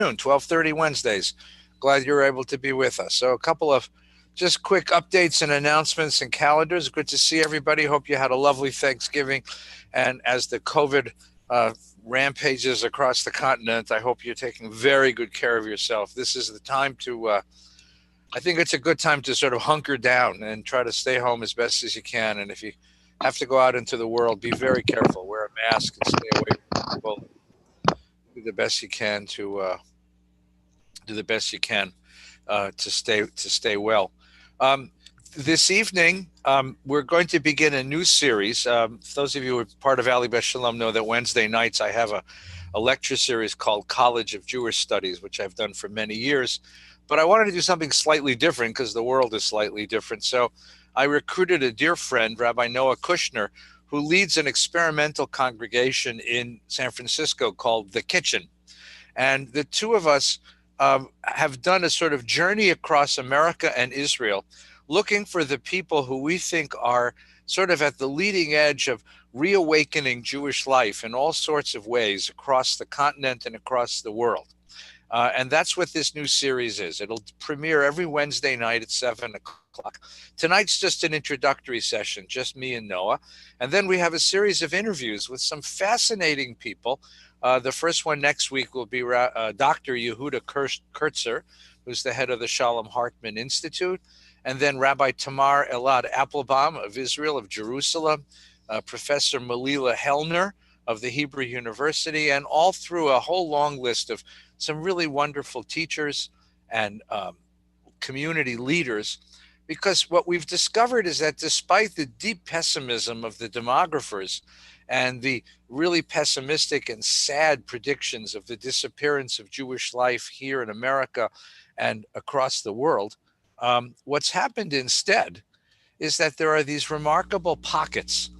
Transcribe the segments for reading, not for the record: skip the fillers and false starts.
12:30 Wednesdays. Glad you're able to be with us. So a couple of just quick updates and announcements and calendars. Good to see everybody. Hope you had a lovely Thanksgiving. And as the COVID uh, rampages across the continent, I hope you're taking very good care of yourself. This is the time I think it's a good time to sort of hunker down and try to stay home as best as you can. And if you have to go out into the world, be very careful. Wear a mask and stay away from people. Do the best you can do the best you can to stay well. Um, this evening, we're going to begin a new series. Those of you who are part of Ali Beth Shalom know that Wednesday nights I have a lecture series called College of Jewish Studies, which I've done for many years. But I wanted to do something slightly different because the world is slightly different. So I recruited a dear friend, Rabbi Noah Kushner, who leads an experimental congregation in San Francisco called The Kitchen. And the two of us have done a sort of journey across America and Israel, looking for the people who we think are sort of at the leading edge of reawakening Jewish life in all sorts of ways across the continent and across the world. And that's what this new series is. It'll premiere every Wednesday night at 7 o'clock. Tonight's just an introductory session, just me and Noah. And then we have a series of interviews with some fascinating people. The first one next week will be Dr. Yehuda Kurtzer, who's the head of the Shalom Hartman Institute. And then Rabbi Tamar Elad Applebaum of Israel, of Jerusalem, Professor Malila Hellner of the Hebrew University, and all through a whole long list of some really wonderful teachers and community leaders. Because what we've discovered is that despite the deep pessimism of the demographers and the really pessimistic and sad predictions of the disappearance of Jewish life here in America and across the world, what's happened instead is that there are these remarkable pockets.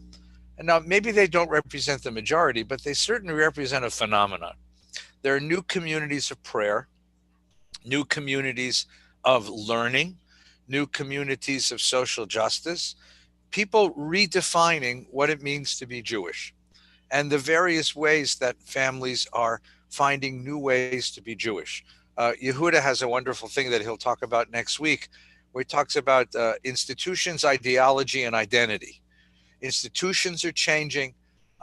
And now maybe they don't represent the majority, but they certainly represent a phenomenon. There are new communities of prayer, new communities of learning, new communities of social justice, people redefining what it means to be Jewish, and the various ways that families are finding new ways to be Jewish. Yehuda has a wonderful thing that he'll talk about next week, where he talks about institutions, ideology, and identity. Institutions are changing,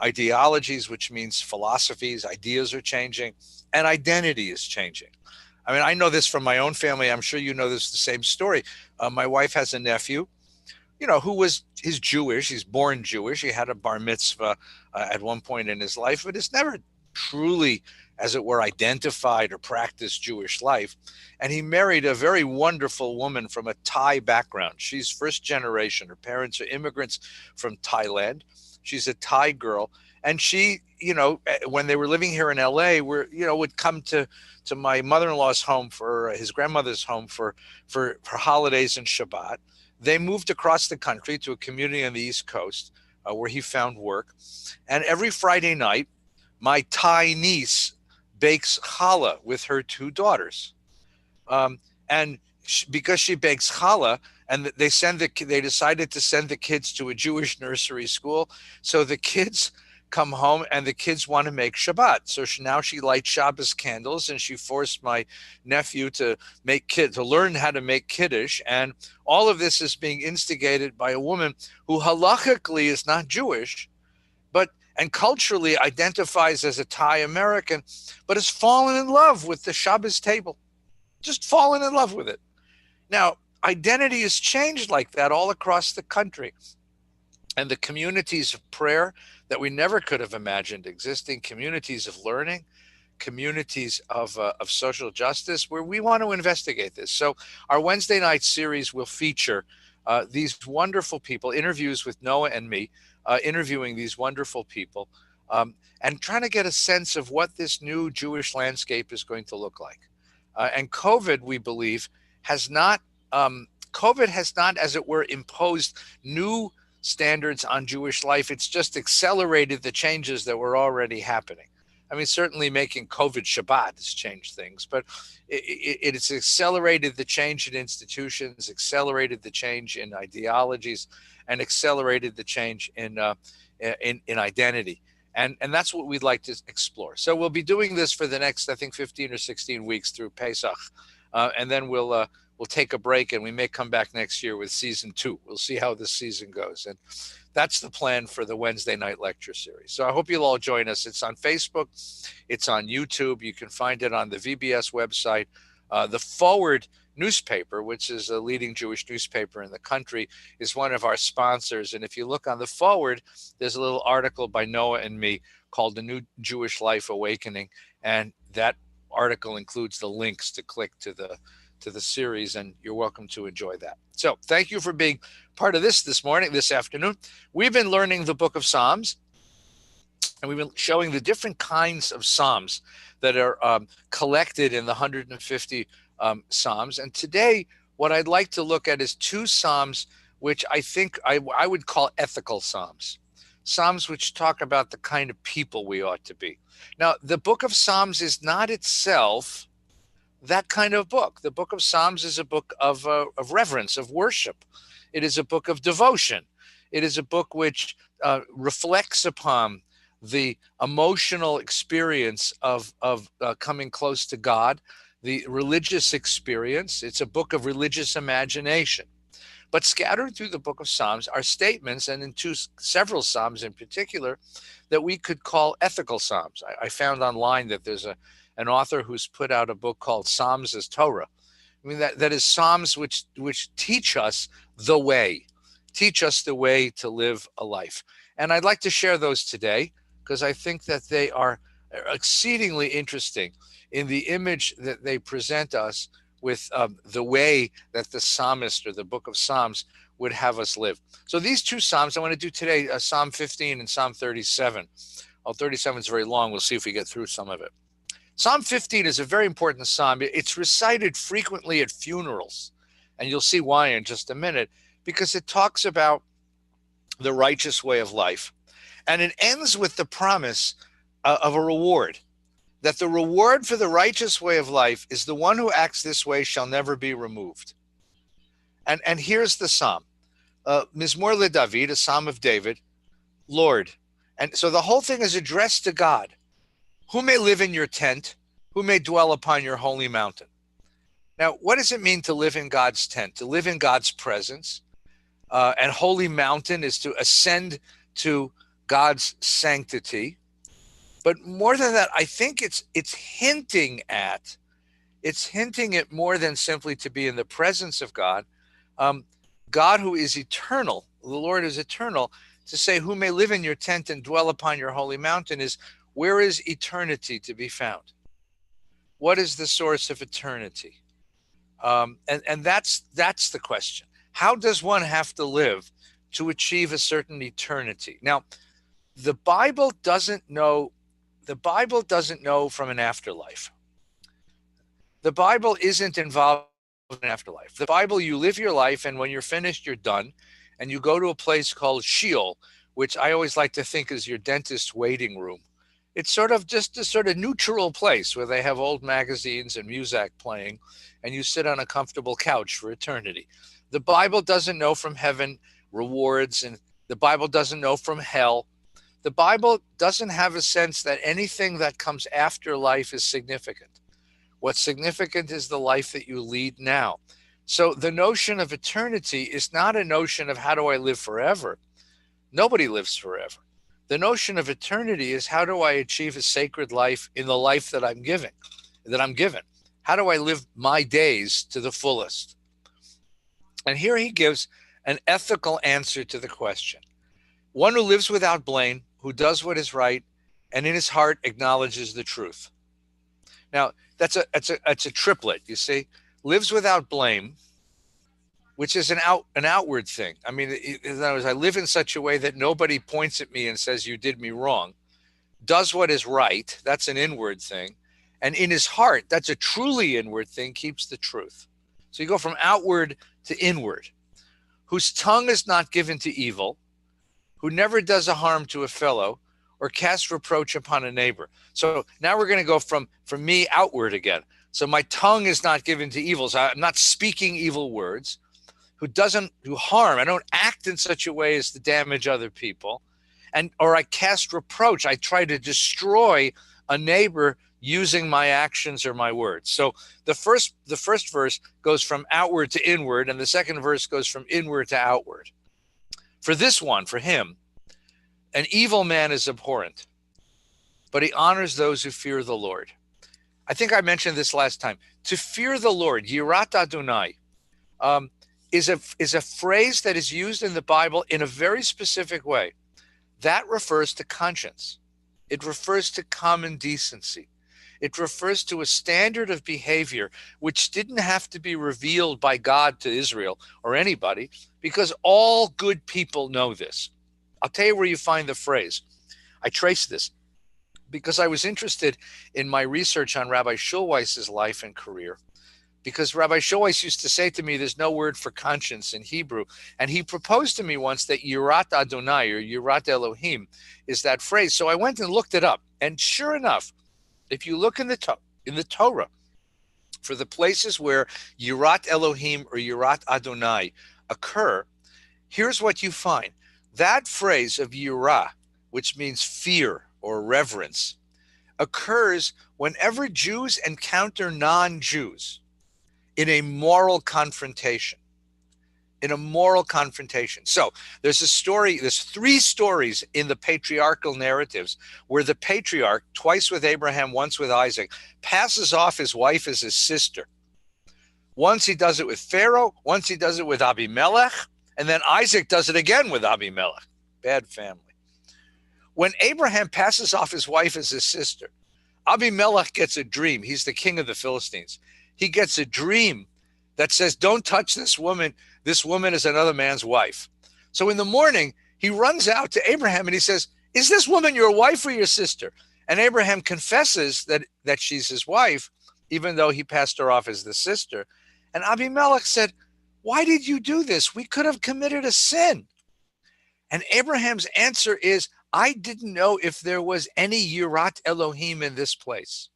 ideologies, which means philosophies, ideas are changing, and identity is changing. I mean, I know this from my own family. I'm sure you know this, the same story. My wife has a nephew, he's Jewish. He's born Jewish. He had a bar mitzvah at one point in his life, but has never truly, as it were, identified or practiced Jewish life. And he married a very wonderful woman from a Thai background. She's first generation. Her parents are immigrants from Thailand. She's a Thai girl. And she, when they were living here in LA, would come to my mother-in-law's home for his grandmother's home for holidays and Shabbat. They moved across the country to a community on the East Coast where he found work. And every Friday night, my Thai niece bakes challah with her two daughters. And because she bakes challah, and they decided to send the kids to a Jewish nursery school. So the kids come home and the kids want to make Shabbat. So now she lights Shabbos candles, and she forced my nephew to learn how to make Kiddush. And all of this is being instigated by a woman who halachically is not Jewish, and culturally identifies as a Thai American, but has fallen in love with the Shabbos table, just fallen in love with it. Now, identity has changed like that all across the country. And the communities of prayer that we never could have imagined existing, communities of learning, communities of social justice, where we want to investigate this. So our Wednesday night series will feature these wonderful people, interviews with Noah and me, interviewing these wonderful people, and trying to get a sense of what this new Jewish landscape is going to look like. And COVID, we believe, has not, as it were, imposed new standards on Jewish life. It's just accelerated the changes that were already happening. I mean, certainly making COVID Shabbat has changed things, but it's accelerated the change in institutions, accelerated the change in ideologies, and accelerated the change in identity. And that's what we'd like to explore. So we'll be doing this for the next, I think, 15 or 16 weeks through Pesach. And then we'll take a break, and we may come back next year with season 2. We'll see how this season goes. And that's the plan for the Wednesday night lecture series. So I hope you'll all join us. It's on Facebook. It's on YouTube. You can find it on the VBS website. The Forward newspaper, which is a leading Jewish newspaper in the country, is one of our sponsors. And if you look on the Forward, there's a little article by Noah and me called The New Jewish Life Awakening. And that article includes the links to click to the series, and you're welcome to enjoy that. So thank you for being part of this afternoon. We've been learning the book of Psalms, and we've been showing the different kinds of Psalms that are collected in the 150 Psalms. And today, what I'd like to look at is 2 Psalms, which I think I would call ethical Psalms. Psalms which talk about the kind of people we ought to be. Now, the book of Psalms is not itself that kind of book. The book of Psalms is a book of reverence, of worship. It is a book of devotion. It is a book which reflects upon the emotional experience of coming close to God, the religious experience. It's a book of religious imagination. But scattered through the book of Psalms are statements, and in several Psalms in particular, that we could call ethical Psalms. I found online that there's an author who's put out a book called Psalms as Torah. I mean, that is Psalms which teach us the way to live a life. And I'd like to share those today because I think that they are exceedingly interesting in the image that they present us with the way that the psalmist or the book of Psalms would have us live. So these 2 Psalms I want to do today, Psalm 15 and Psalm 37. 37 is very long. We'll see if we get through some of it. Psalm 15 is a very important psalm. It's recited frequently at funerals, and you'll see why in just a minute, because it talks about the righteous way of life. And it ends with the promise of a reward, that the reward for the righteous way of life is the one who acts this way shall never be removed. And here's the psalm, Mizmor LeDavid, a psalm of David, Lord. And so the whole thing is addressed to God. Who may live in your tent? Who may dwell upon your holy mountain? Now, what does it mean to live in God's tent, to live in God's presence? And holy mountain is to ascend to God's sanctity. But more than that, I think it's hinting at more than simply to be in the presence of God. God who is eternal, the Lord is eternal, to say who may live in your tent and dwell upon your holy mountain is, where is eternity to be found? What is the source of eternity? And that's the question. How does one have to live to achieve a certain eternity? Now, the Bible doesn't know from an afterlife. The Bible isn't involved in an afterlife. The Bible, you live your life, and when you're finished, you're done, and you go to a place called Sheol, which I always like to think is your dentist's waiting room. It's sort of just a sort of neutral place where they have old magazines and music playing, and you sit on a comfortable couch for eternity. The Bible doesn't know from heaven rewards, and the Bible doesn't know from hell. The Bible doesn't have a sense that anything that comes after life is significant. What's significant is the life that you lead now. So the notion of eternity is not a notion of how do I live forever. Nobody lives forever. The notion of eternity is how do I achieve a sacred life in the life that I'm given. How do I live my days to the fullest? And here he gives an ethical answer to the question. One who lives without blame, who does what is right, and in his heart acknowledges the truth. Now, that's a triplet, you see. Lives without blame, which is an outward thing. I mean, in other words, I live in such a way that nobody points at me and says, you did me wrong. Does what is right, that's an inward thing. And in his heart, that's a truly inward thing, keeps the truth. So you go from outward to inward. Whose tongue is not given to evil, who never does a harm to a fellow, or casts reproach upon a neighbor. So now we're going to go from me outward again. So my tongue is not given to evil. So I'm not speaking evil words. Who doesn't do harm. I don't act in such a way as to damage other people. or I cast reproach. I try to destroy a neighbor using my actions or my words. So the first verse goes from outward to inward, and the second verse goes from inward to outward. For this one, for him, an evil man is abhorrent, but he honors those who fear the Lord. I think I mentioned this last time. To fear the Lord, Yirat Adonai, is a phrase that is used in the Bible in a very specific way. That refers to conscience. It refers to common decency. It refers to a standard of behavior which didn't have to be revealed by God to Israel or anybody, because all good people know this. I'll tell you where you find the phrase. I traced this because I was interested in my research on Rabbi Schulweis's life and career. Because Rabbi Schulweis used to say to me, there's no word for conscience in Hebrew. And he proposed to me once that Yirat Adonai, or Yirat Elohim, is that phrase. So I went and looked it up. And sure enough, if you look in the Torah, for the places where Yirat Elohim or Yirat Adonai occur, here's what you find. That phrase of Yirah, which means fear or reverence, occurs whenever Jews encounter non-Jews in a moral confrontation. In a moral confrontation. So there's three stories in the patriarchal narratives where the patriarch, twice with Abraham, once with Isaac, passes off his wife as his sister. Once he does it with Pharaoh, once he does it with Abimelech, and then Isaac does it again with Abimelech. Bad family. When Abraham passes off his wife as his sister, Abimelech gets a dream. He's the king of the Philistines. He gets a dream that says, don't touch this woman. This woman is another man's wife. So in the morning, he runs out to Abraham and he says, is this woman your wife or your sister? And Abraham confesses that she's his wife, even though he passed her off as the sister. And Abimelech said, why did you do this? We could have committed a sin. And Abraham's answer is, I didn't know if there was any Yirat Elohim in this place.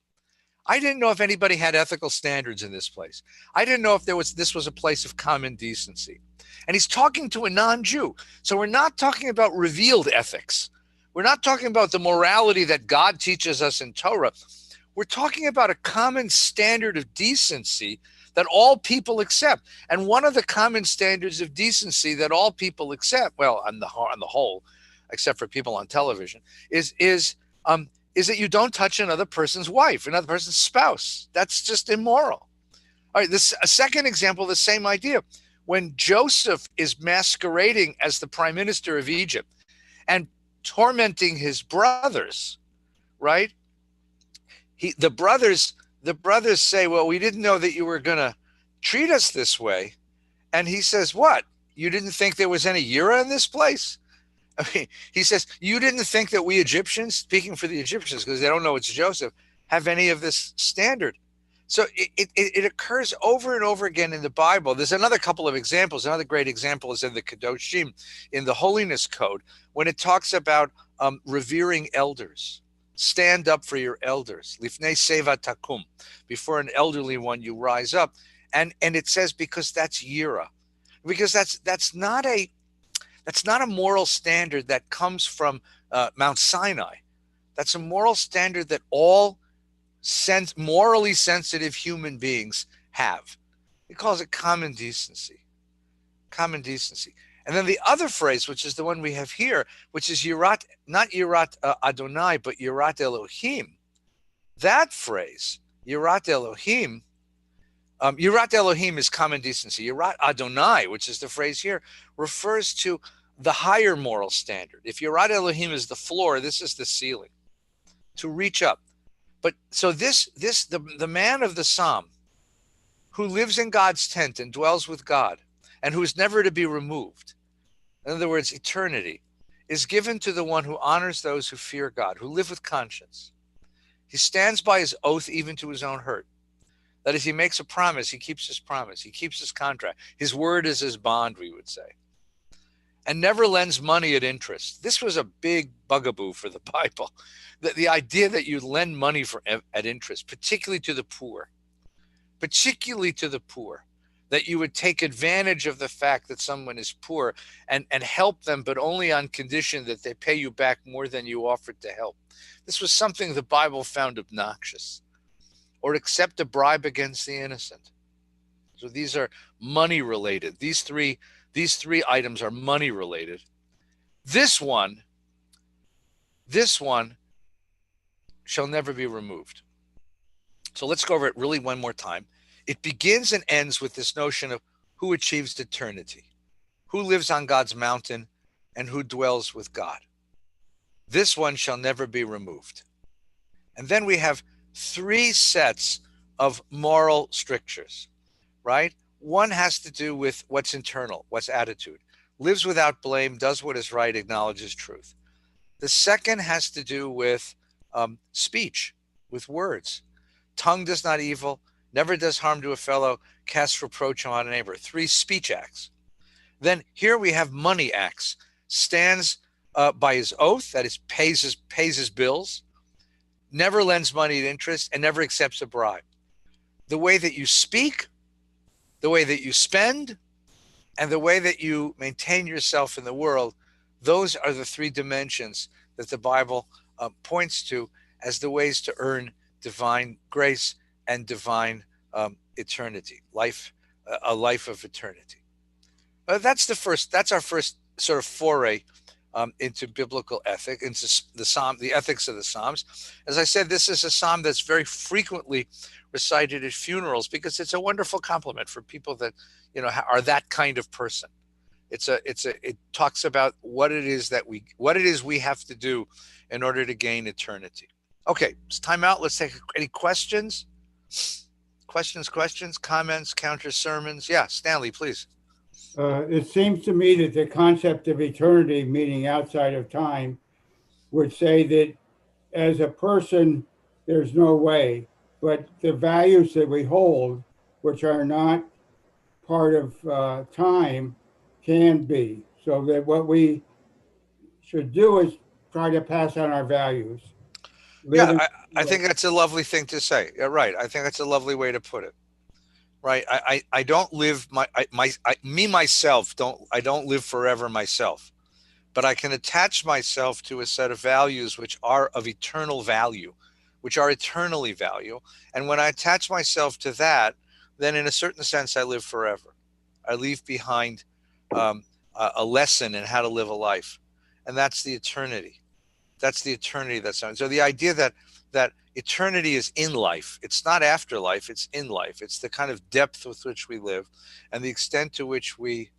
I didn't know if anybody had ethical standards in this place. I didn't know if this was a place of common decency. And he's talking to a non-Jew. So we're not talking about revealed ethics. We're not talking about the morality that God teaches us in Torah. We're talking about a common standard of decency that all people accept. And one of the common standards of decency that all people accept, well, on the whole, except for people on television, is that you don't touch another person's wife, another person's spouse. That's just immoral. All right, a second example, the same idea. When Joseph is masquerading as the prime minister of Egypt and tormenting his brothers, right? The brothers say, well, we didn't know that you were going to treat us this way. And he says, what? You didn't think there was any Yira in this place? I mean, he says, you didn't think that we Egyptians, speaking for the Egyptians, because they don't know it's Joseph, have any of this standard. So it occurs over and over again in the Bible. There's another couple of examples. Another great example is in the Kedoshim, in the Holiness Code, when it talks about revering elders. Stand up for your elders. Lifnei seva takum. Before an elderly one, you rise up. And it says, because that's Yira. Because that's not a moral standard that comes from Mount Sinai. That's a moral standard that all morally sensitive human beings have. He calls it common decency. Common decency. And then the other phrase, which is the one we have here, which is Yirat, not Yirat Adonai, but Yirat Elohim. That phrase, Yirat Elohim, Yirat Elohim is common decency. Yirat Adonai, which is the phrase here, refers to the higher moral standard. If Yirat Elohim is the floor, this is the ceiling. To reach up. But so the man of the Psalm, who lives in God's tent and dwells with God, and who is never to be removed, in other words, eternity, is given to the one who honors those who fear God, who live with conscience. He stands by his oath even to his own hurt. That is, he makes a promise, he keeps his promise, he keeps his contract. His word is his bond, we would say. And never lends money at interest. This was a big bugaboo for the Bible. The idea that you lend money at interest, particularly to the poor. Particularly to the poor. that you would take advantage of the fact that someone is poor and help them, but only on condition that they pay you back more than you offered to help. This was something the Bible found obnoxious. Or accept a bribe against the innocent. So these are money related. These three items are money related. This one shall never be removed. So let's go over it really one more time. It begins and ends with this notion of who achieves eternity, who lives on God's mountain, and who dwells with God. This one shall never be removed. And then we have 3 sets of moral strictures, right? One has to do with what's internal, what's attitude. Lives without blame, does what is right, acknowledges truth. The second has to do with speech, with words. Tongue does not evil, never does harm to a fellow, casts reproach on a neighbor. 3 speech acts. Then here we have money acts. Stands by his oath, that is, pays his bills, never lends money at interest, and never accepts a bribe. The way that you speak, the way that you spend, and the way that you maintain yourself in the world, those are the 3 dimensions that the Bible points to as the ways to earn divine grace and divine eternity, a life of eternity. That's our first sort of foray into biblical ethic, into the ethics of the Psalms. As I said, this is a psalm that's very frequently recited at funerals because it's a wonderful compliment for people that, are that kind of person. It talks about what it is we have to do in order to gain eternity. Okay, it's time out. Let's take any questions. Questions, comments, counter sermons. Yeah, Stanley, please. It seems to me that the concept of eternity, meaning outside of time, would say that as a person, there's no way, but the values that we hold, which are not part of time, can be. So that what we should do is try to pass on our values. I think that's a lovely thing to say. Yeah, right. I think that's a lovely way to put it. Right. I don't live myself. I don't live forever myself, but I can attach myself to a set of values which are of eternal value, which are eternally value. And when I attach myself to that, then in a certain sense, I live forever. I leave behind a lesson in how to live a life. And that's the eternity. That's the eternity that's on. So the idea that eternity is in life. It's not afterlife. It's in life. It's the kind of depth with which we live, and the extent to which we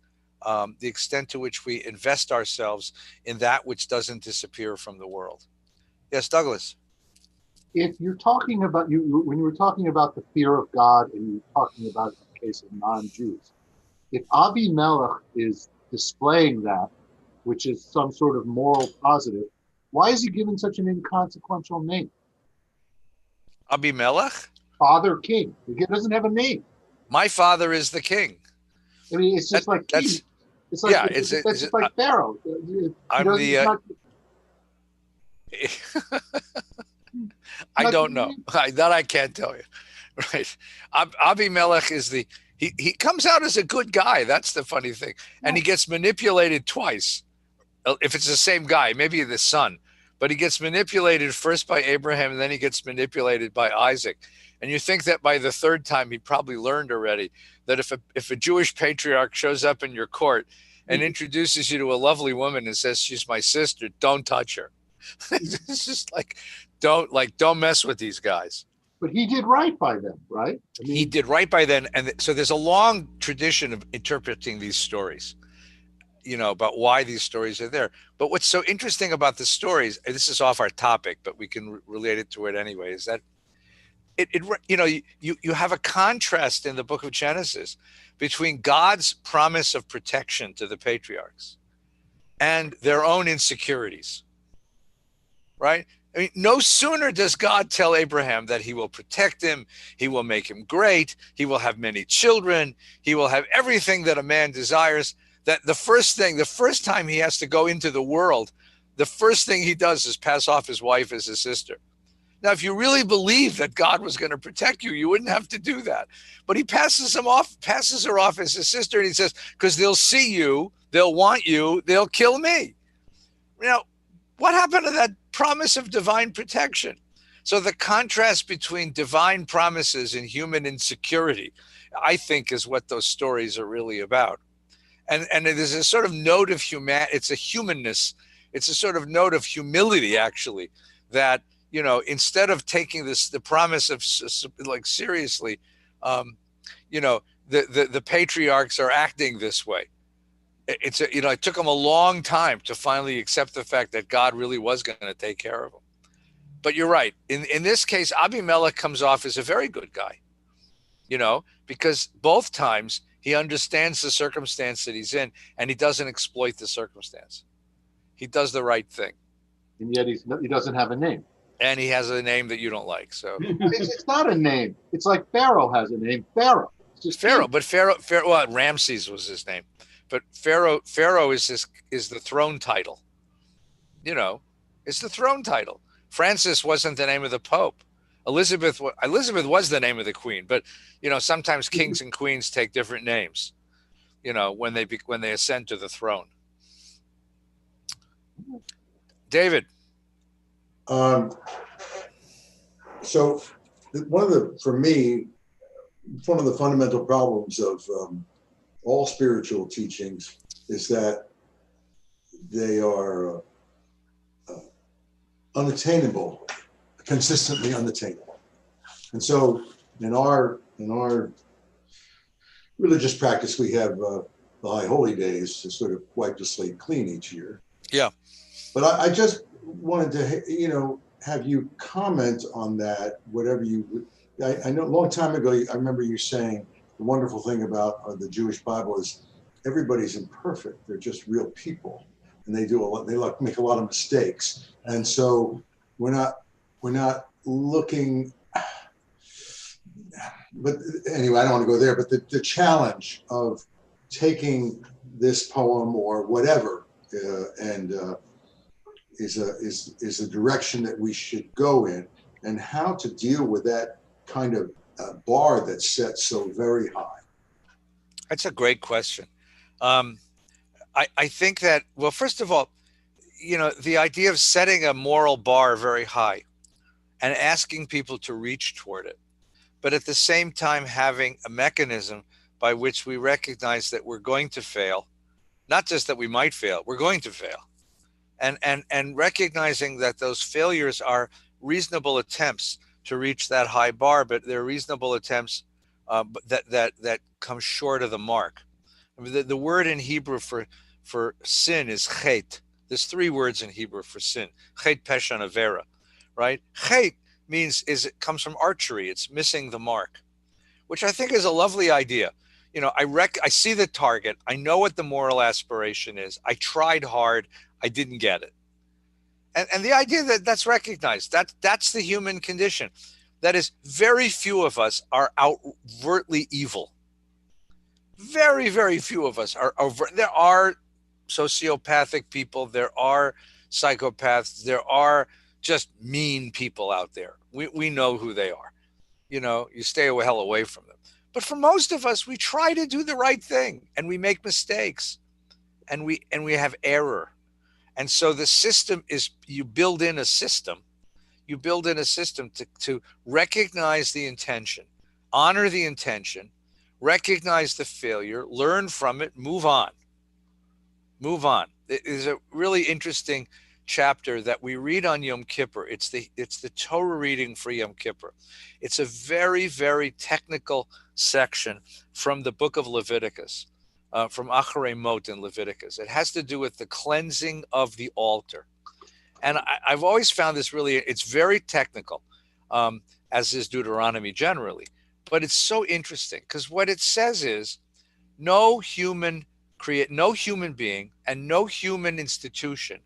invest ourselves in that which doesn't disappear from the world. Yes, Douglas. If you're talking about when you were talking about the fear of God, and you're talking about the case of non-Jews, if Abimelech is displaying that, which is some sort of moral positive, why is he given such an inconsequential name? Abimelech? Father King. He doesn't have a name. My father is the king. I mean, it's just like king. It's like, yeah, it's just like Pharaoh. I'm the. I don't know. That I can't tell you. Right. Abimelech is he comes out as a good guy. That's the funny thing. And he gets manipulated twice. If it's the same guy, maybe the son. But he gets manipulated first by Abraham, and then he gets manipulated by Isaac. And you think that by the 3rd time, he probably learned already that if a Jewish patriarch shows up in your court and introduces you to a lovely woman and says, she's my sister, don't touch her. It's just don't mess with these guys. But he did right by them, right? I mean, he did right by them. And so there's a long tradition of interpreting these stories, about why these stories are there. But what's so interesting about the stories, and this is off our topic, but we can relate it to it anyway, is that you have a contrast in the book of Genesis between God's promise of protection to the patriarchs and their own insecurities, right? I mean, no sooner does God tell Abraham that he will protect him, he will make him great, he will have many children, he will have everything that a man desires, that the first time he has to go into the world, the first thing he does is pass off his wife as his sister. Now, if you really believe that God was going to protect you, you wouldn't have to do that. But he passes her off as his sister, and he says, because they'll see you, they'll want you, they'll kill me. Now, what happened to that promise of divine protection? So the contrast between divine promises and human insecurity, I think, is what those stories are really about. And it is a sort of note of it's a humanness. It's a sort of note of humility, actually, that, you know, instead of taking the promise of like seriously, you know, the patriarchs are acting this way. It took them a long time to finally accept the fact that God really was going to take care of them. But you're right. In this case, Abimelech comes off as a very good guy, you know, because both times he understands the circumstance that he's in, and he doesn't exploit the circumstance. He does the right thing. And yet he doesn't have a name. And he has a name that you don't like. So it's not a name. It's like Pharaoh has a name. Pharaoh. It's just Pharaoh. But Pharaoh. Well, Ramses was his name. But Pharaoh is the throne title. You know, it's the throne title. Francis wasn't the name of the Pope. Elizabeth was the name of the Queen. But, you know, sometimes kings and queens take different names, you know, when they ascend to the throne. David. So for me, one of the fundamental problems of all spiritual teachings is that they are unattainable, consistently unattainable. And so in our religious practice, we have the High Holy Days to sort of wipe the slate clean each year. Yeah. But I just wanted to, you know, have you comment on that, whatever you, I know a long time ago, I remember you saying the wonderful thing about the Jewish Bible is everybody's imperfect. They're just real people. And they make a lot of mistakes. And so we're not looking, but anyway, I don't want to go there, but the challenge of taking this poem or whatever is a direction that we should go in, and how to deal with that kind of bar that's set so very high. That's a great question. I think that, well, first of all, you know, the idea of setting a moral bar very high and asking people to reach toward it, but at the same time having a mechanism by which we recognize that we're going to fail, not just that we might fail, we're going to fail. And recognizing that those failures are reasonable attempts to reach that high bar, but they're reasonable attempts that come short of the mark. I mean, the word in Hebrew for sin is chet. There's 3 words in Hebrew for sin: chet, pesha, and avera, right? Chet it comes from archery. It's missing the mark, which I think is a lovely idea. You know, I see the target. I know what the moral aspiration is. I tried hard. I didn't get it. And the idea that's recognized, that's the human condition. That is, very few of us are overtly evil. Very, very few of us are there are sociopathic people, there are psychopaths, there are just mean people out there. We know who they are. You know, you stay the hell away from them. But for most of us, we try to do the right thing, and we make mistakes, and we have error. And so the system is, you build in a system to recognize the intention, honor the intention, recognize the failure, learn from it, move on. It is a really interesting chapter that we read on Yom Kippur. It's the Torah reading for Yom Kippur. It's a very, very technical section from the book of Leviticus. From Acharei Mot in Leviticus. It has to do with the cleansing of the altar. And I've always found this it's very technical, as is Deuteronomy generally. But it's so interesting because what it says is no human being and no human institution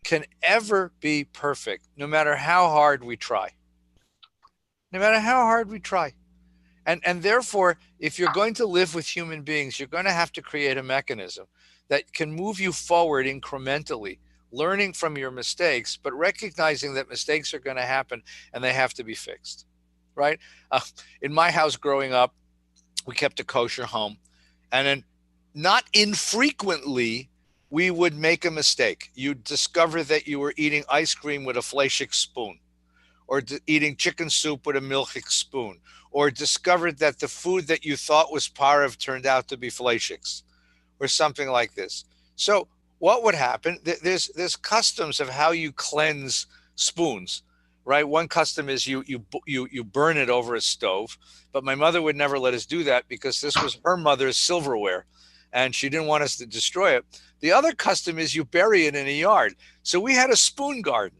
can ever be perfect, no matter how hard we try. No matter how hard we try. And therefore, if you're going to live with human beings, you're going to have to create a mechanism that can move you forward incrementally, learning from your mistakes, but recognizing that mistakes are going to happen and they have to be fixed, right? In my house growing up, we kept a kosher home, and then not infrequently, we would make a mistake. You'd discover that you were eating ice cream with a fleishik spoon, or eating chicken soup with a milchik spoon, or discovered that the food that you thought was parv turned out to be fleishiks, or something like this. So what would happen? There's customs of how you cleanse spoons, right? One custom is you burn it over a stove, but my mother would never let us do that because this was her mother's silverware, and she didn't want us to destroy it. The other custom is you bury it in a yard. So we had a spoon garden.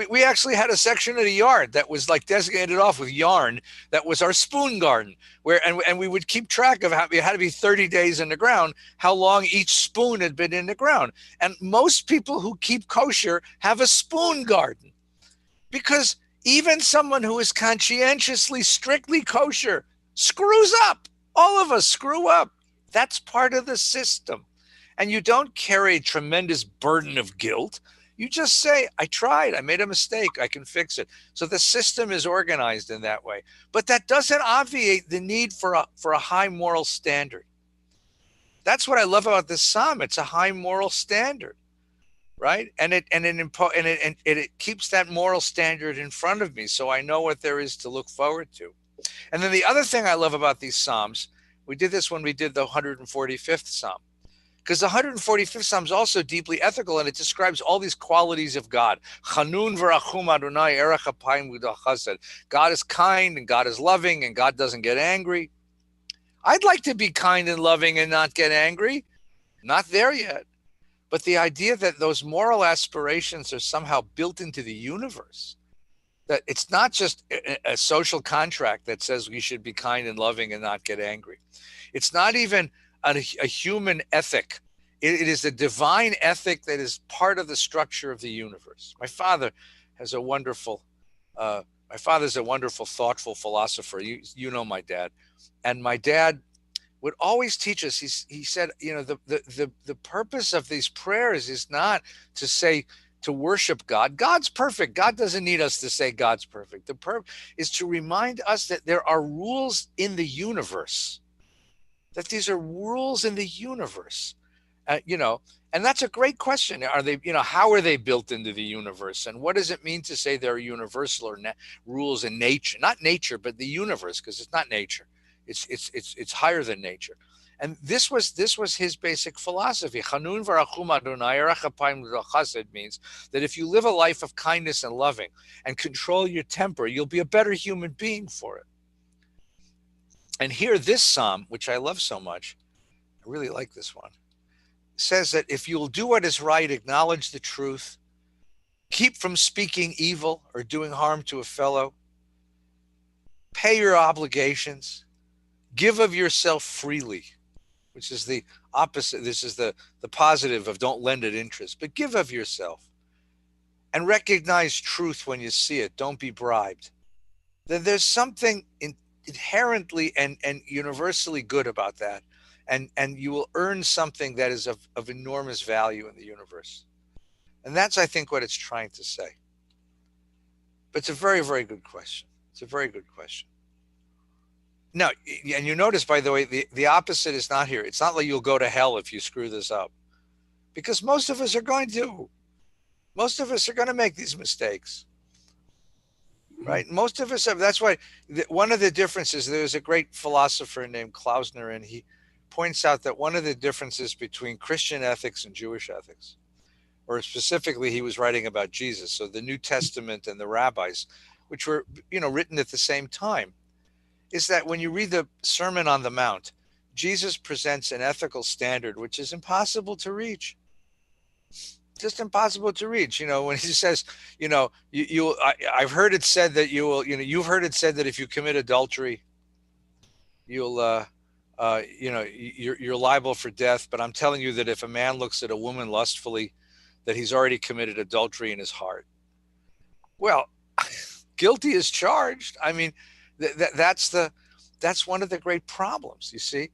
We actually had a section of the yard that was like designated off with yarn. That was our spoon garden, where and we would keep track of how it had to be 30 days in the ground, how long each spoon had been in the ground. And most people who keep kosher have a spoon garden, because even someone who is conscientiously, strictly kosher screws up. All of us screw up. That's part of the system. And you don't carry a tremendous burden of guilt. You just say, I tried, I made a mistake, I can fix it. So the system is organized in that way. But that doesn't obviate the need for a high moral standard. That's what I love about this psalm. It's a high moral standard, right? And it keeps that moral standard in front of me, so I know what there is to look forward to. And then the other thing I love about these psalms, we did this when we did the 145th psalm, because the 145th psalm is also deeply ethical, and it describes all these qualities of God. Chanun v'rachum Adonai erech hapayim v'gdol chesed. God is kind and God is loving and God doesn't get angry. I'd like to be kind and loving and not get angry. Not there yet. But the idea that those moral aspirations are somehow built into the universe, that it's not just a social contract that says we should be kind and loving and not get angry. It's not even a human ethic. It is a divine ethic that is part of the structure of the universe. My father has a wonderful, thoughtful philosopher. You know my dad. And my dad would always teach us, he said, the purpose of these prayers is not to say, to worship God. God's perfect. God doesn't need us to say God's perfect. The purpose is to remind us that there are rules in the universe, that these are rules in the universe, and that's a great question. Are they, how are they built into the universe? And what does it mean to say there are universal or rules in nature? Not nature, but the universe, because it's not nature. It's higher than nature. And this was his basic philosophy. Chanun v'rachum Adonai erech hapayim v'gdol chesed means that if you live a life of kindness and loving and control your temper, you'll be a better human being for it. And here, this psalm, which I love so much, I really like this one, says that if you'll do what is right, acknowledge the truth, keep from speaking evil or doing harm to a fellow, pay your obligations, give of yourself freely, which is the opposite. This is the positive of don't lend at interest, but give of yourself, and recognize truth when you see it. Don't be bribed. Then there's something inherently and universally good about that, and you will earn something that is of enormous value in the universe. And that's, I think, what it's trying to say. But it's a very, very good question. It's a very good question. Now, and you notice, by the way, the opposite is not here. It's not like you'll go to hell if you screw this up, because most of us are going to. Most of us are going to make these mistakes, right? Most of us have. That's why one of the differences, there's a great philosopher named Klausner, and he points out that one of the differences between Christian ethics and Jewish ethics, or specifically he was writing about Jesus, so the New Testament and the rabbis, which were, written at the same time, is that when you read the Sermon on the Mount, Jesus presents an ethical standard which is impossible to reach. Just impossible to reach. When he says, I've heard it said that you will, you've heard it said that if you commit adultery, you'll, you're liable for death. But I'm telling you that if a man looks at a woman lustfully, that he's already committed adultery in his heart. Well, guilty is charged. I mean, that's one of the great problems, you see.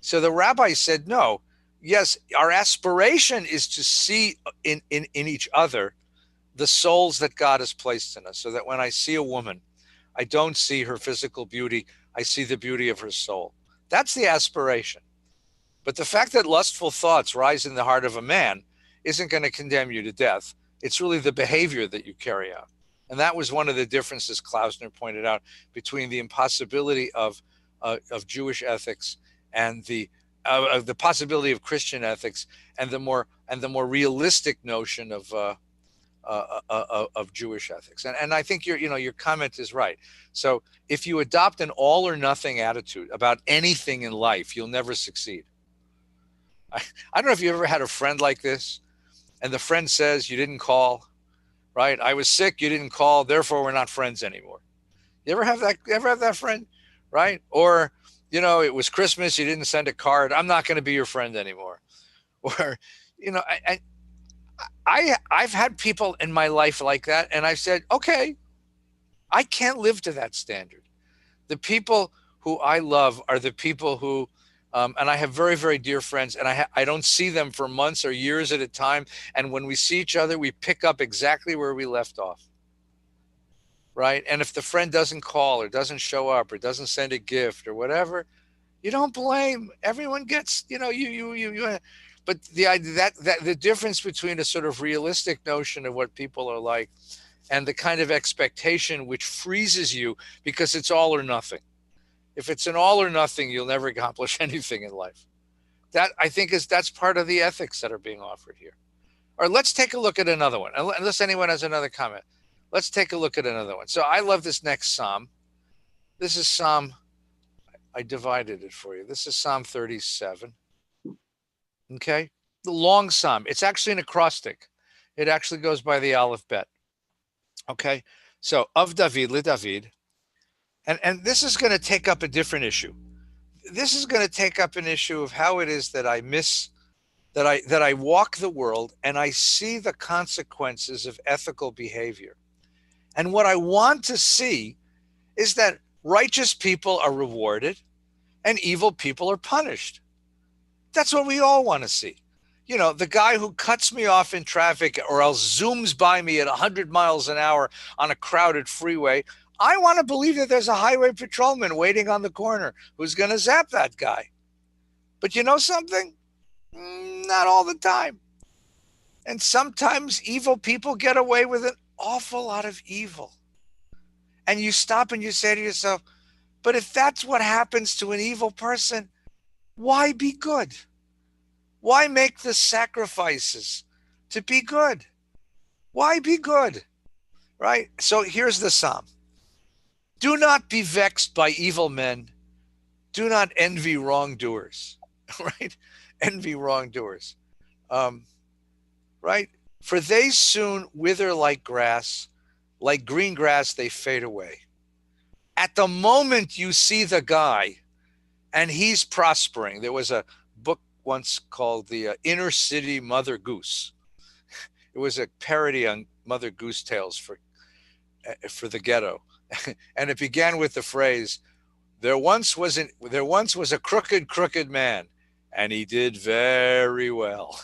So the rabbi said, no, yes, our aspiration is to see in each other the souls that God has placed in us, so that when I see a woman, I don't see her physical beauty, I see the beauty of her soul. That's the aspiration. But the fact that lustful thoughts rise in the heart of a man isn't going to condemn you to death. It's really the behavior that you carry out. And that was one of the differences Klausner pointed out between the impossibility of Jewish ethics and the possibility of Christian ethics and the more realistic notion of Jewish ethics. And I think your comment is right. So if you adopt an all or nothing attitude about anything in life, you'll never succeed. I don't know if you ever had a friend like this, and the friend says you didn't call, right? I was sick, you didn't call, therefore we're not friends anymore. You ever have that friend, right? Or, it was Christmas, you didn't send a card, I'm not going to be your friend anymore. Or, I've had people in my life like that, and I've said, okay, I can't live to that standard. The people who I love are the people who, and I have very, very dear friends, and I don't see them for months or years at a time. And when we see each other, we pick up exactly where we left off, right? And if the friend doesn't call or doesn't show up or doesn't send a gift or whatever, you don't blame. Everyone gets, but the idea that the difference between a sort of realistic notion of what people are like and the kind of expectation which freezes you because it's all or nothing. If it's an all or nothing, you'll never accomplish anything in life. That, I think, that's part of the ethics that are being offered here. Or let's take a look at another one. Unless anyone has another comment, let's take a look at another one. So I love this next Psalm. This is Psalm, I divided it for you. This is Psalm 37. Okay, the long Psalm. It's actually an acrostic. It actually goes by the Aleph Bet. Okay, so of David, le David. And this is going to take up a different issue. This is going to take up an issue of how it is that I walk the world and I see the consequences of ethical behavior. And what I want to see is that righteous people are rewarded and evil people are punished. That's what we all want to see. The guy who cuts me off in traffic or else zooms by me at 100 miles an hour on a crowded freeway, I want to believe that there's a highway patrolman waiting on the corner who's going to zap that guy. But you know something? Not all the time. And sometimes evil people get away with an awful lot of evil. And you stop and you say to yourself, but if that's what happens to an evil person, why be good? Why make the sacrifices to be good? Why be good? Right? So here's the Psalm. Do not be vexed by evil men. Do not envy wrongdoers, right? Envy wrongdoers, right? For they soon wither like grass, like green grass, they fade away. At the moment you see the guy and he's prospering, there was a book once called The Inner City Mother Goose. It was a parody on Mother Goose tales for the ghetto. And it began with the phrase, there once was a crooked man, and he did very well.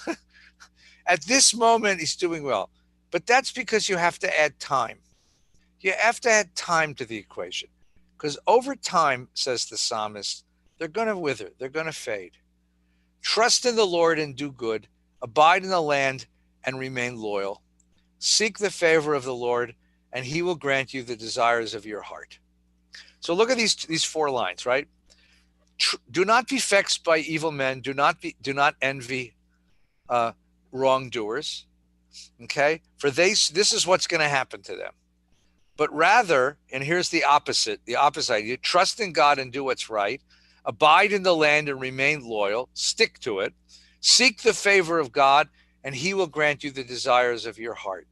At this moment, he's doing well. But that's because you have to add time. You have to add time to the equation. Because over time, says the psalmist, they're going to wither, they're going to fade. Trust in the Lord and do good. Abide in the land and remain loyal. Seek the favor of the Lord, and he will grant you the desires of your heart. So look at these 4 lines, right? Do not be vexed by evil men. Do not envy wrongdoers. Okay? For this is what's going to happen to them. But rather, and here's the opposite idea, trust in God and do what's right. Abide in the land and remain loyal. Stick to it. Seek the favor of God, and he will grant you the desires of your heart.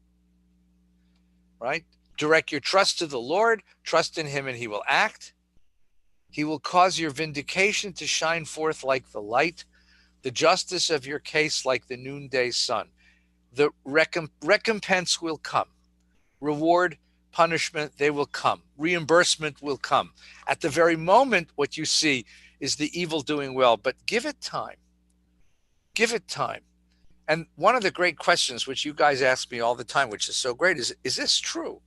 Right? Direct your trust to the Lord, trust in him, and he will act. He will cause your vindication to shine forth like the light, the justice of your case like the noonday sun. The recompense will come. Reward, punishment, they will come. Reimbursement will come. At the very moment, what you see is the evil doing well, but give it time. Give it time. And one of the great questions, which you guys ask me all the time, which is so great, is this true?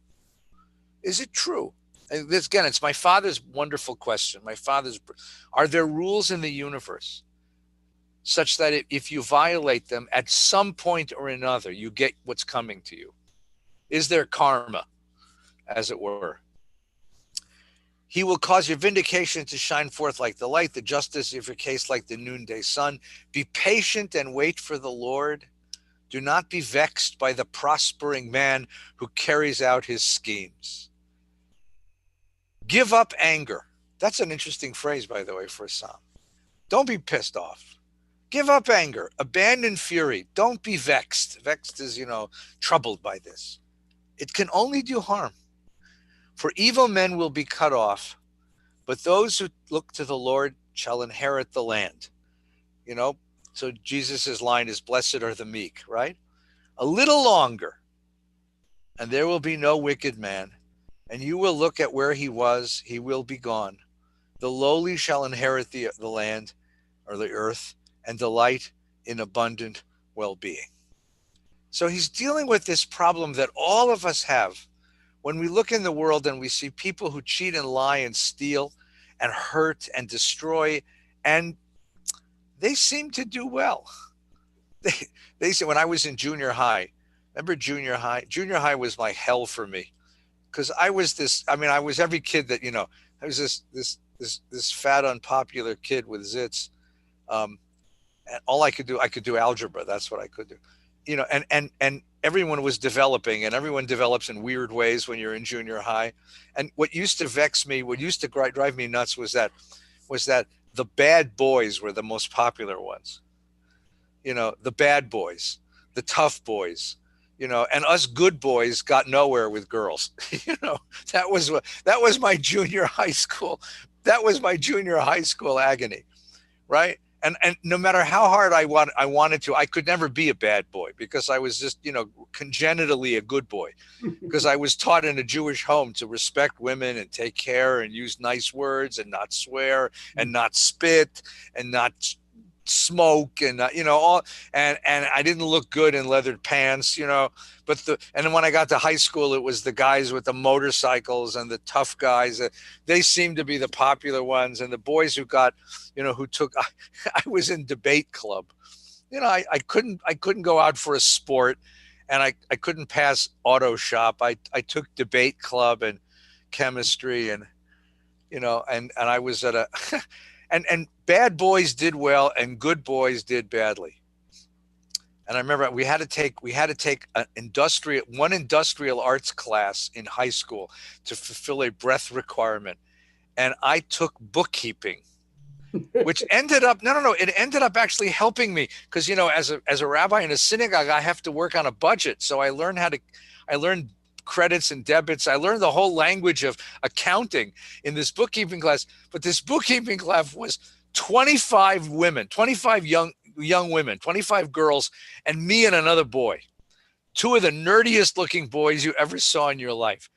Is it true? And this, again, it's my father's wonderful question. Are there rules in the universe such that if you violate them at some point or another, you get what's coming to you? Is there karma, as it were? He will cause your vindication to shine forth like the light, the justice of your case like the noonday sun. Be patient and wait for the Lord. Do not be vexed by the prospering man who carries out his schemes. Give up anger. That's an interesting phrase, by the way, for a psalm. Don't be pissed off. Give up anger. Abandon fury. Don't be vexed. Vexed is, troubled by this. It can only do harm. For evil men will be cut off, but those who look to the Lord shall inherit the land. So Jesus's line is, blessed are the meek, right? A little longer, and there will be no wicked man. And you will look at where he was, he will be gone. The lowly shall inherit the land or the earth and delight in abundant well-being. So he's dealing with this problem that all of us have. When we look in the world and we see people who cheat and lie and steal and hurt and destroy, and they seem to do well. They said, when I was in junior high, remember junior high? Junior high was like hell for me. Because I was every kid that, I was this fat, unpopular kid with zits. And all I could do algebra. That's what I could do. And everyone was developing, and everyone develops in weird ways when you're in junior high. And what used to vex me, what used to drive me nuts was that the bad boys were the most popular ones. The bad boys, the tough boys. And us good boys got nowhere with girls. That was my junior high school. That was my junior high school agony, right? And no matter how hard I wanted to, I could never be a bad boy because I was just, congenitally a good boy, because I was taught in a Jewish home to respect women and take care and use nice words and not swear and not spit and not smoke and all, and I didn't look good in leathered pants, but and then when I got to high school, it was the guys with the motorcycles and the tough guys. They seemed to be the popular ones, and the boys who got, who took. I was in debate club. I couldn't go out for a sport, and I couldn't pass auto shop. I took debate club and chemistry, and and I was at a and bad boys did well and good boys did badly. And I remember we had to take one industrial arts class in high school to fulfill a breadth requirement. And I took bookkeeping, which ended up, it ended up actually helping me because, as a rabbi in a synagogue, I have to work on a budget. So I learned credits and debits. I learned the whole language of accounting in this bookkeeping class. But this bookkeeping class was 25 women, 25 young women, 25 girls, and me and another boy, two of the nerdiest looking boys you ever saw in your life.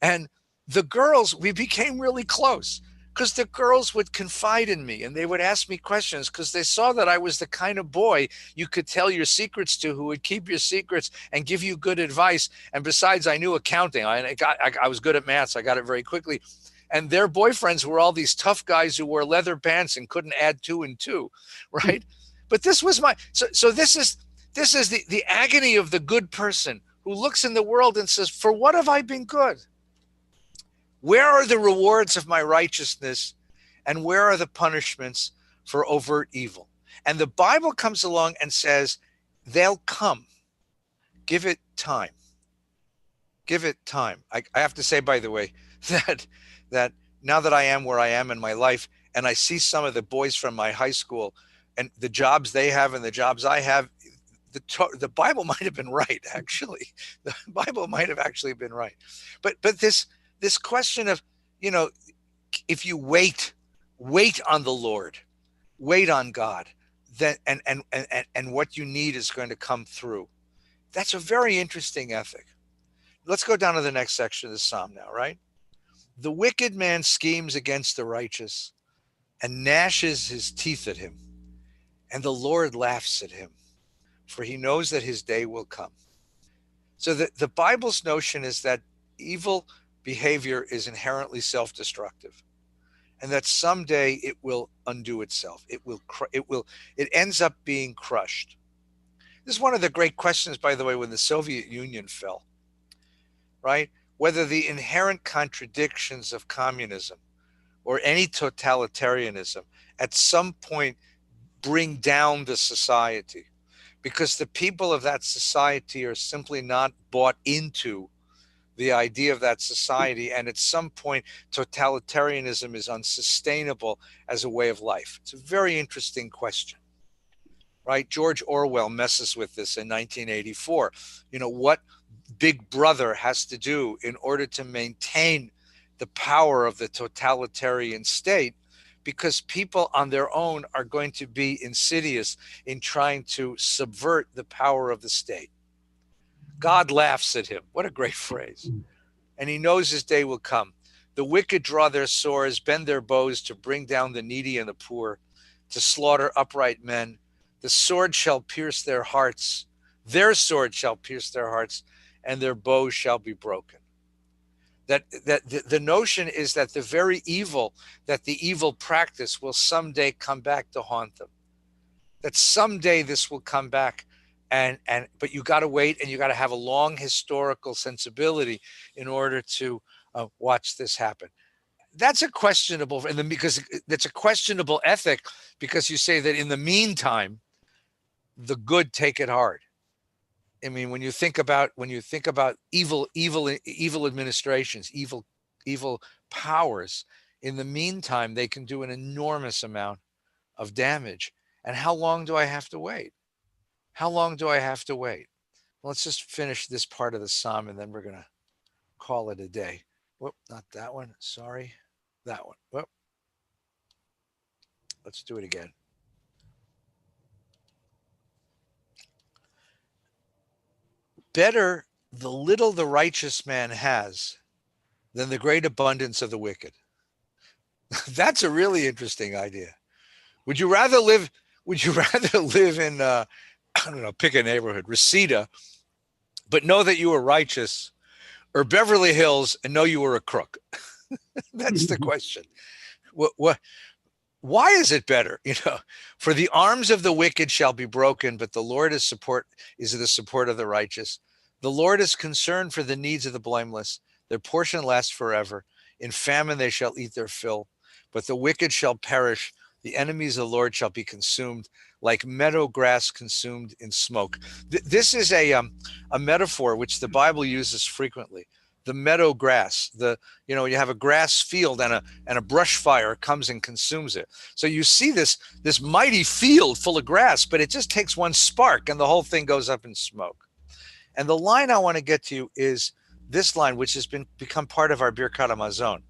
And the girls, we became really close because the girls would confide in me and they would ask me questions because they saw that I was the kind of boy you could tell your secrets to, who would keep your secrets and give you good advice. And besides, I knew accounting. I was good at maths. I got it very quickly. And their boyfriends were all these tough guys who wore leather pants and couldn't add 2 and 2, right? But this was this is the agony of the good person who looks in the world and says, for what have I been good? Where are the rewards of my righteousness, and where are the punishments for overt evil? And the Bible comes along and says, they'll come. Give it time. Give it time. I have to say, by the way, that now that I am where I am in my life, and I see some of the boys from my high school and the jobs they have and the jobs I have, the Bible might have been right, actually. The Bible might have actually been right. But this question of, if you wait on the Lord, wait on God, then and what you need is going to come through. That's a very interesting ethic. Let's go down to the next section of the Psalm now, right? The wicked man schemes against the righteous and gnashes his teeth at him. and the Lord laughs at him, for he knows that his day will come. So the Bible's notion is that evil behavior is inherently self-destructive, and that someday it will undo itself. It ends up being crushed. This is one of the great questions, by the way, when the Soviet Union fell, right? Whether the inherent contradictions of communism or any totalitarianism at some point bring down the society, because the people of that society are simply not bought into the idea of that society, and at some point totalitarianism is unsustainable as a way of life. It's a very interesting question, right? George Orwell messes with this in 1984. What Big Brother has to do in order to maintain the power of the totalitarian state, because people on their own are going to be insidious in trying to subvert the power of the state. God laughs at him. What a great phrase. And he knows his day will come. The wicked draw their swords, bend their bows to bring down the needy and the poor, to slaughter upright men. The sword shall pierce their hearts. Their sword shall pierce their hearts, and their bows shall be broken. That the notion is that the very evil that the evil practice will someday come back to haunt them. That someday this will come back, but you got to wait, and you got to have a long historical sensibility in order to watch this happen. That's a questionable, because that's a questionable ethic, because you say that in the meantime, the good take it hard. I mean, when you think about evil administrations, evil powers, in the meantime, they can do an enormous amount of damage. And how long do I have to wait? How long do I have to wait? Well, let's just finish this part of the psalm, and then we're going to call it a day. Whoop, not that one. Sorry. That one. Whoop. Let's do it again. Better the little the righteous man has than the great abundance of the wicked. That's a really interesting idea. Would you rather live in I don't know, pick a neighborhood, Reseda, but know that you were righteous, or Beverly Hills and know you were a crook? That's the question. Why is it better? For the arms of the wicked shall be broken, but the Lord is the support of the righteous. The Lord is concerned for the needs of the blameless. Their portion lasts forever. In famine they shall eat their fill, but the wicked shall perish. The enemies of the Lord shall be consumed like meadow grass consumed in smoke. This is a metaphor which the Bible uses frequently. The meadow grass, you have a grass field, and a brush fire comes and consumes it. So you see this mighty field full of grass, but it just takes one spark and the whole thing goes up in smoke. And the line I want to get to is this line, which has become part of our Birkat Hamazon.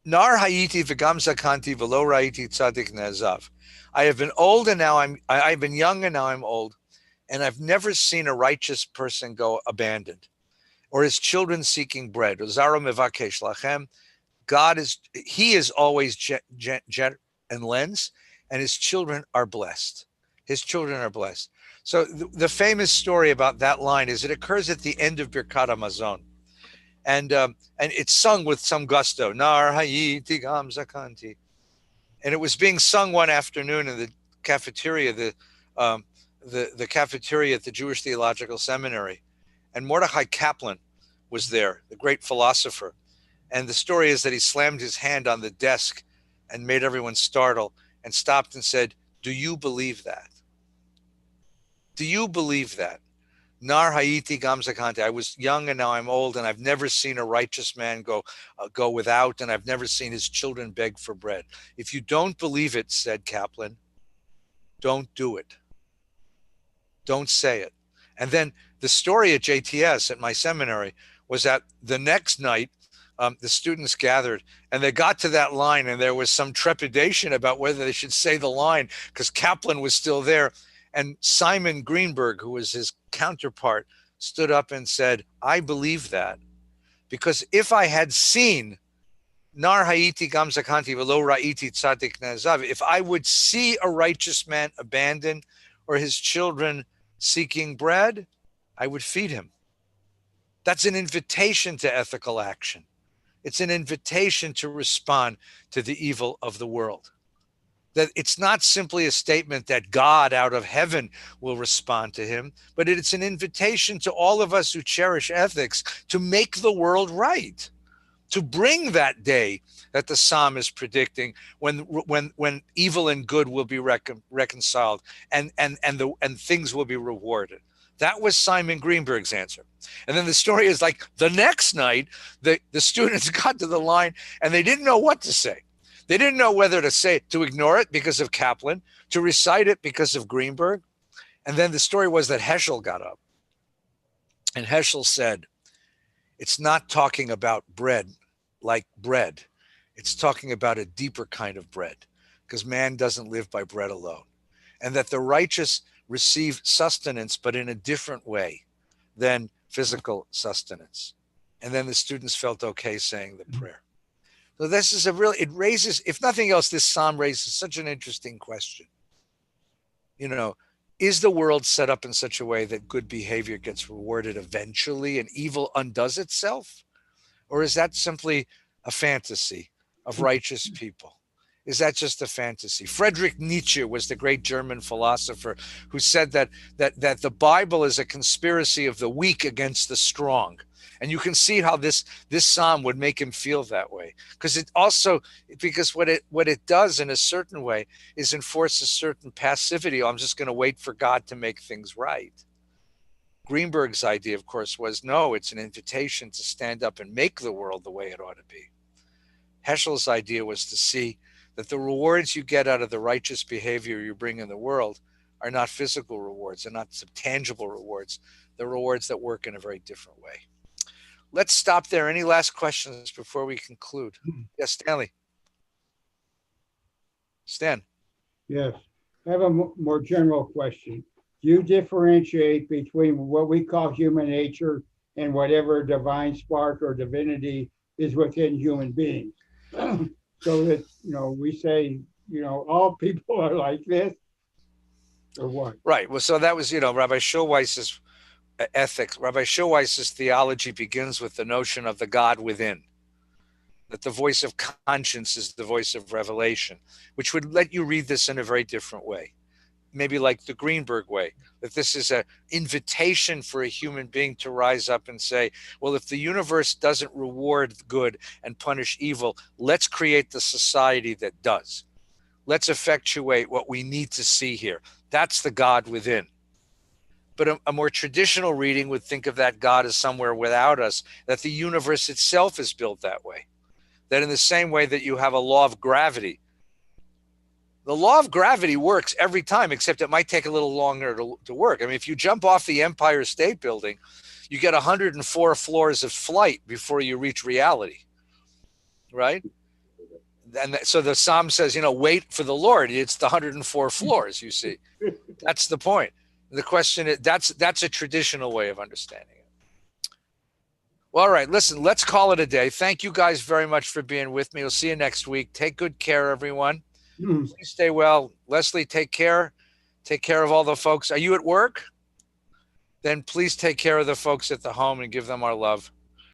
Nar hayiti v'gam zakanti v'lo ra'iti tzadik ne'azav. I have been old and now I've been young and now I'm old, and I've never seen a righteous person go abandoned, or his children seeking bread. Zaro mevakesh lachem. He is always jet and lends, and his children are blessed. His children are blessed. So the famous story about that line is it occurs at the end of Birkat Hamazon. And it's sung with some gusto. Nar hayiti gam zakanti. And it was being sung one afternoon in the cafeteria, the cafeteria at the Jewish Theological Seminary. And Mordechai Kaplan was there, the great philosopher. And the story is that he slammed his hand on the desk and made everyone startle and stopped and said, "Do you believe that? Do you believe that? Nar hayiti gam zakanti. I was young and now I'm old, and I've never seen a righteous man go without, and I've never seen his children beg for bread. If you don't believe it," said Kaplan, "don't do it. Don't say it." And then the story at JTS, at my seminary, was that the next night, the students gathered and they got to that line, and there was some trepidation about whether they should say the line because Kaplan was still there. And Simon Greenberg, who was his counterpart, stood up and said, "I believe that, because if I had seen Nar haiti gam zakanti velo ra'iti tzadik nazav. If I would see a righteous man abandoned or his children seeking bread, I would feed him. That's an invitation to ethical action. It's an invitation to respond to the evil of the world. That it's not simply a statement that God out of heaven will respond to him, but it's an invitation to all of us who cherish ethics to make the world right, to bring that day that the psalm is predicting when evil and good will be reconciled and things will be rewarded. That was Simon Greenberg's answer. And then the story is like the next night, the students got to the line and they didn't know what to say. They didn't know whether to ignore it because of Kaplan, to recite it because of Greenberg. And then the story was that Heschel got up. And Heschel said, it's not talking about bread like bread. It's talking about a deeper kind of bread, because man doesn't live by bread alone. And that the righteous receive sustenance, but in a different way than physical sustenance. And then the students felt okay saying the prayer. So this is it raises, if nothing else, this psalm raises such an interesting question. Is the world set up in such a way that good behavior gets rewarded eventually and evil undoes itself? Or is that simply a fantasy of righteous people? Is that just a fantasy? Frederick Nietzsche was the great German philosopher who said that the Bible is a conspiracy of the weak against the strong. And you can see how this psalm would make him feel that way, because what it does in a certain way is enforce a certain passivity. I'm just going to wait for God to make things right. Greenberg's idea, of course, was no, it's an invitation to stand up and make the world the way it ought to be. Heschel's idea was to see that the rewards you get out of the righteous behavior you bring in the world are not physical rewards, they're not tangible rewards, they're rewards that work in a very different way. Let's stop there. Any last questions before we conclude? Yes, Stanley. Stan. Yes. I have a more general question. Do you differentiate between what we call human nature and whatever divine spark or divinity is within human beings? So that, we say, all people are like this, or what? Right. Well, so that was, Rabbi Schulweiss's ethics. Rabbi Schulweiss's theology begins with the notion of the God within, that the voice of conscience is the voice of revelation, which would let you read this in a very different way. Maybe like the Greenberg way, that this is an invitation for a human being to rise up and say, well, if the universe doesn't reward good and punish evil, let's create the society that does. Let's effectuate what we need to see here. That's the God within. But a more traditional reading would think of that God as somewhere without us, that the universe itself is built that way. That in the same way that you have a law of gravity, the law of gravity works every time, except it might take a little longer to work. I mean, if you jump off the Empire State Building, you get 104 floors of flight before you reach reality, right? And so the Psalm says, wait for the Lord. It's the 104 floors, you see. That's the point. The question is, that's a traditional way of understanding it. Well, all right, listen, let's call it a day. Thank you guys very much for being with me. We'll see you next week. Take good care, everyone. Please stay well. Leslie, take care. Take care of all the folks. Are you at work? Then please take care of the folks at the home and give them our love.